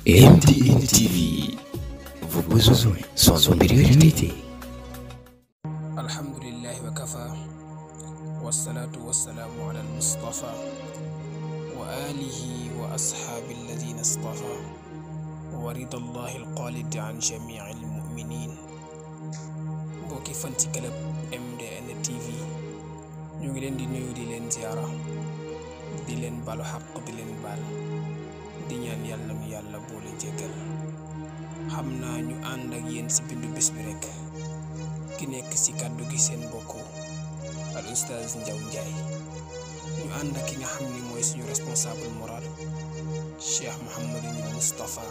MDN TV, vos besoins sont nos priorités. Alhamdulillah wa kafa, wassalatu wassalamu ala Moustapha wa alihi wa ashabi alladhina istafa wa ridallahi alqalidi an jami'i almu'minin. Mbokki fan ci club MDN TV ñu ngi leen di nuyu di leen ziara di leen balu xaq di leen bal di ñaan yàlla nu yàlla boole jéggal. xam naa ñu ànd ak yéen ci bindu bés bi rek ki nekk ci kàddu gi seen mbokk al Oustaz Ndiaye ñu ànd ak ki nga xam ni mooy suñu responsable moral Cheikh Moustapha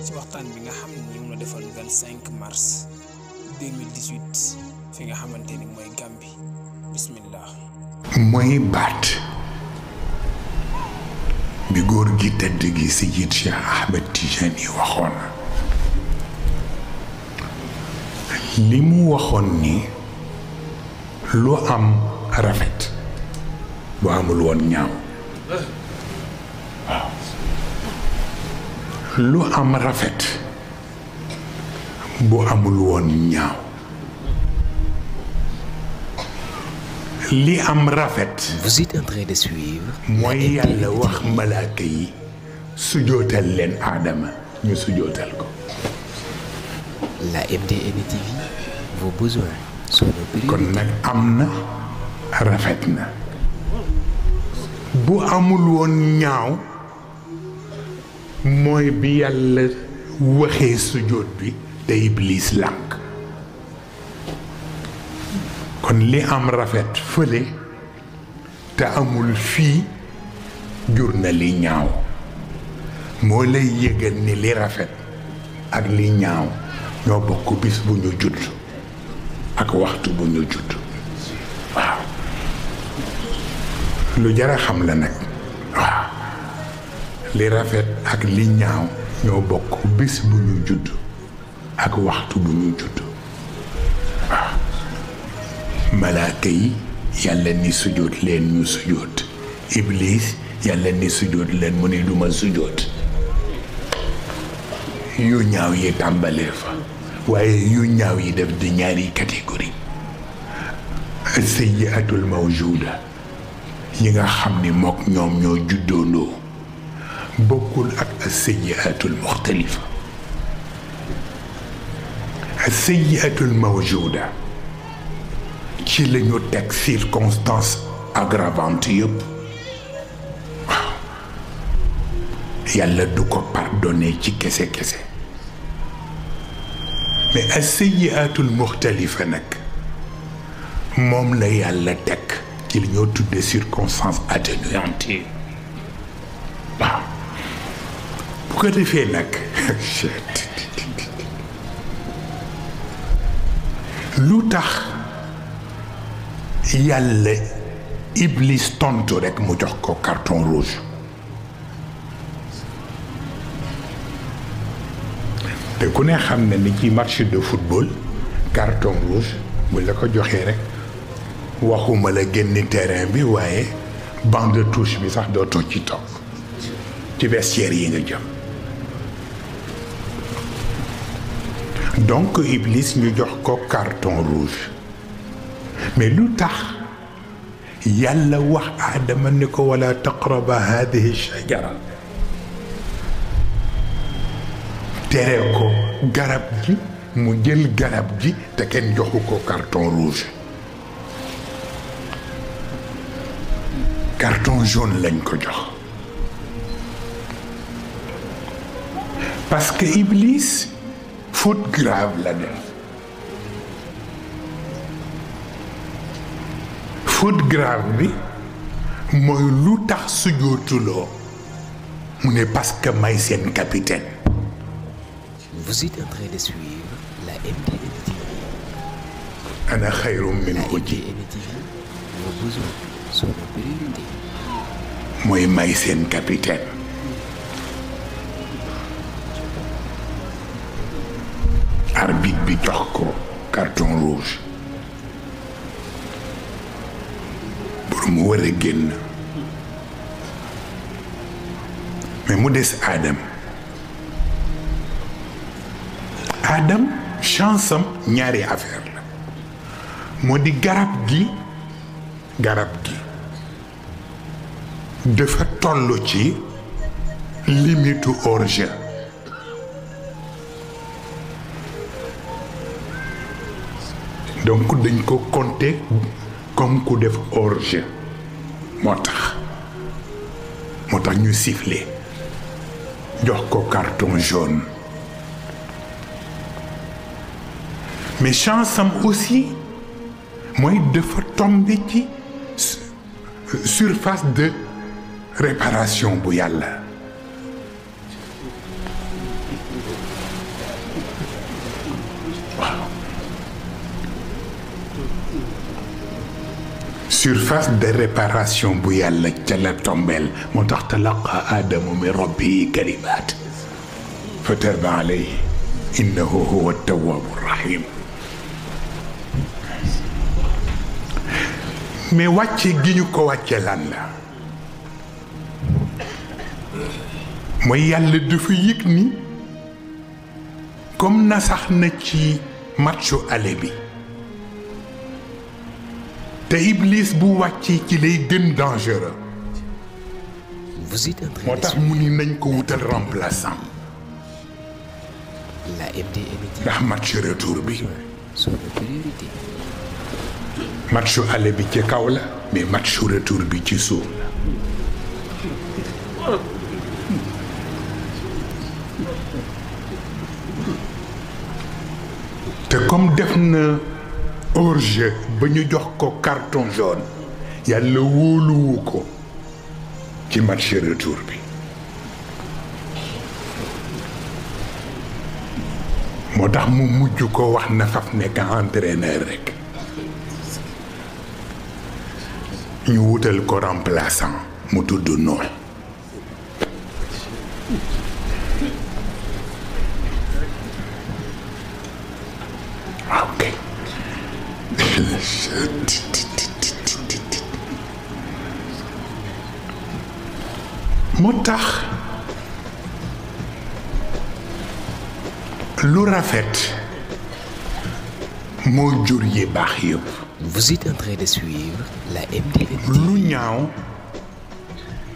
ci waxtaan bi nga xam ni mu la defal 25 mars 2018 fi nga xamante ni mooy Gambie. bismillah. mooy baat bi góor gi tëdd gi Seyid Cheikh Ahmed Tijani waxoon li mu waxoon ni lu am rafet bu amul woon ñaaw waaw lu am rafet bu amul woon ñaaw li am rafet. Vous êtes en train de suivre. mooy yàlla wax malaaka yi sujootal leen aadama ñu sujootal ko. La MDN TV, vos besoins sont nos priorités. kon nag am na rafet na bu amul woon ñaaw mooy bi yàlla waxee sujoot bi te Iblis lànk kon li am rafet fële te amul fii jur na li ñaaw moo lay yëgal ni li rafet ak li ñaaw ñoo bokk bis bu ñu judd ak waxtu bu ñu judd waaw lu jara xam la nag waaw li rafet ak li ñaaw ñoo bokk bis bu ñu judd ak waxtu bu ñu judd waaw malaaka yi yàlla ni sujoot leen ñu sujoot Iblis yàlla ni sujoot leen mu ni duma sujoot yu ñaaw yi tàmbalee fa waaye yu ñaaw yi def di ñaari catégorie sayyiatul mawjuda yi nga xam ni mook ñoom ñoo juddoondoo bokkul ak sayyiatul muxtalifa sayyiatul mawjuda ci lañu teg circonstance aggravante yëpp waaw yàlla du ko pardonné ci kese kese mais as-sayyi'atul muxtalifa nag moom la yàlla teg ci li ñoo tudde circonstance atténuante waaw bu ko defee nag lu tax yàlla Iblis tontu rek mu jox ko carton rouge te ku ne xam na ni ci match de football carton rouge bu la ko joxee rek waxuma la génn terrain bi waaye banc de touche bi sax dootoo ci toog ci vestiaire yi nga jëm donc Iblis ñu jox ko carton rouge mais lu tax yàlla wax aadama ni ko wala taqraba hadihi shajara tere ko garab gi mu jël garab gi te kenn joxu ko carton rouge carton jaune lañ ko jox parce que Iblis faute grave la def faute grave bi mooy lu tax sujootuloo mu ne parce que may seen capitaine. Vous êtes en train de suivre la MDN TV. ana xayrum min La uji MDN TV, vos besoins sont nos priorités. mooy may seen capitaine. arbitre bi jox ko carton rouge pour mu war a génn mais mu des Adam Adam chance am ñaari affaire la moo di garab gi dafa toll ci limite hors-jeu donc dañ ko compter comme ku def hors-jeu moo tax ñu siffler jox ko carton jaune mais chance am aussi mooy dafa tomber ci surface de réparation bu yàlla surface de réparation bu yàlla ca la tombeel moo tax talaqa aadamu min rabbihi kalimaat fa taba alayhi innahu huwa tawwabu rahim mais wàcce gi ñu ko wàcce lan la mooy yàlla dafa yëg ni comme na sax na ci matchu ale bi te Iblis bu wàccee ci lay gën dangereux moo tax mu ni nañ ko wutal remplaçant ndax match retour bi matchu ale bi ci kaw la mais matchu retour bi ci suuf la te comme def na hors-jeu ba ñu jox ko carton jaune yàlla wóoluwu ko ci match retour bi moo tax mu mujj ko wax na faf nekk entraîneur rek ñu wutal ko remplaçant mu tudd noonu moo tax lu rafet moo jur yi baax yëpp. Vous êtes en train de suivre la MDN. lu ñaaw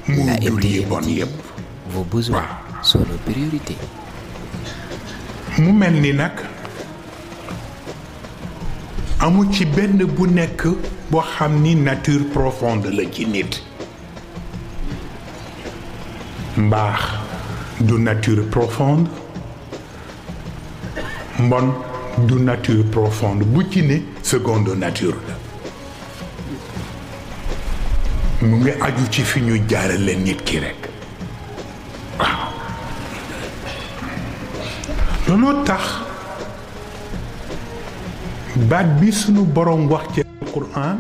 moo jur yi bon yëpp. Vos besoins sont nos priorités. mu mel ni nag amu ci benn bu nekk boo xam ni nature profonde la ci nit. mbaax du nature profonde mbon du nature profonde bu ci ne seconde nature la mu ngi aju ci fi ñu jaarale nit ki rekk waaw looloo tax baat bi sunu boroom wax ci alquran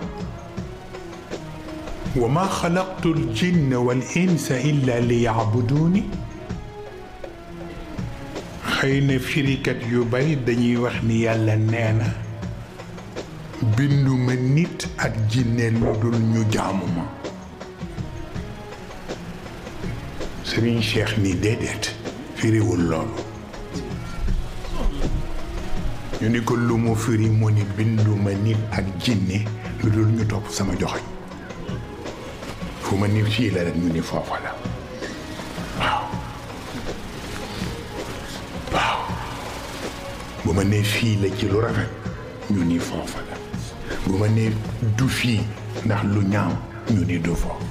wa ma xalaqtu l jinna wal insa illa li yaabuduuni xëy na firikat yu bari dañuy wax ni yàlla nee na binduma nit ak jinne lu dul ñu jaamu ma Serigne Cheikh ni déedéet firiwul loolu ñu ni ko lu mu firi mu ni binduma nit ak jinne lu dul ñu topp sama joxoñ fu ma ni fii la rek ñu ni foofa la waaw bu ma nee fii la ci lu rafet ñu ni foofa la bu ma nee du fii ndax lu ñaaw ñu ni du foofu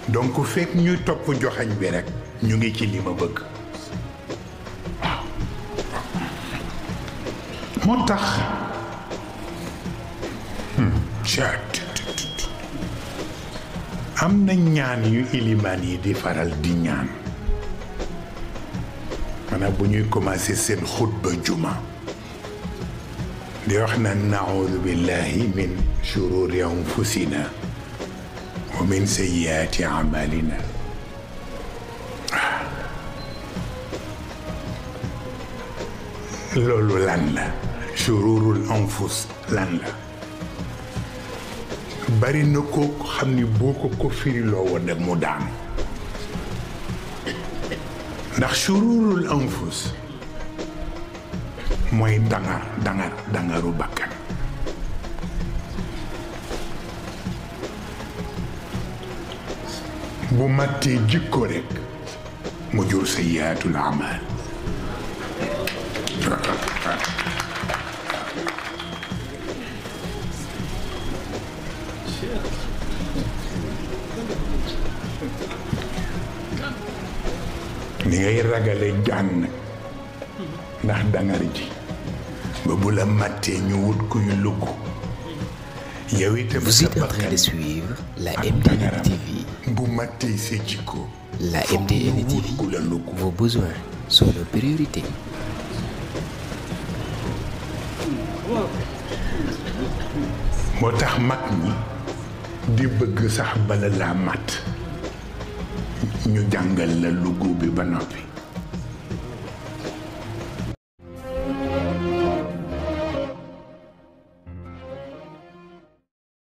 donc fekk ñuy topp joxañ bi rek ñu ngi ci li ma bëgg waaw moo tax am na ñaan yu ilimaan yi di faral di ñaan maanaam bu ñuy commencé seen xutba juma di wax na naudu billahi min shururi anfusina wa min sayyiati amalina loolu lan la shururul anfus lan la bari na ko xam ni boo ko firiloo woon rek mu daanu ndax shururul anfus mooy dangaru bakkan. bu mattee jikko rekk mu jur sayyiaatul a'maal. ni ngay ragale jaan ndax dangar ji ba bu la mattee ñu wut kuy lugg. Vous êtes en train de suivre la MDN TV. bu mattee sa jikko. La MDN TV, vos besoins sont nos priorités. moo tax mag ñi di bëgg sax bala laa mat ñu jàngal la lugu bi ba noppi.